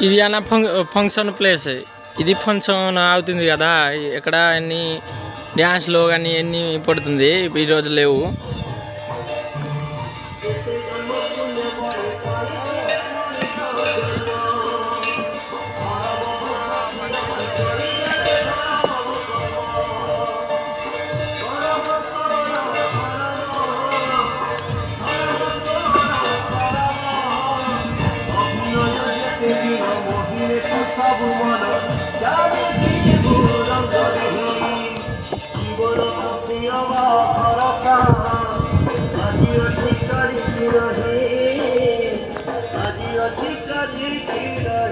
ఇది అన్న function place ఇది ఫంక్షన్ అవుతుంది కదా ఇక్కడ అన్ని డ్యాన్స్లో కానీ అన్ని పడుతుంది ఈరోజు లేవు Adiós,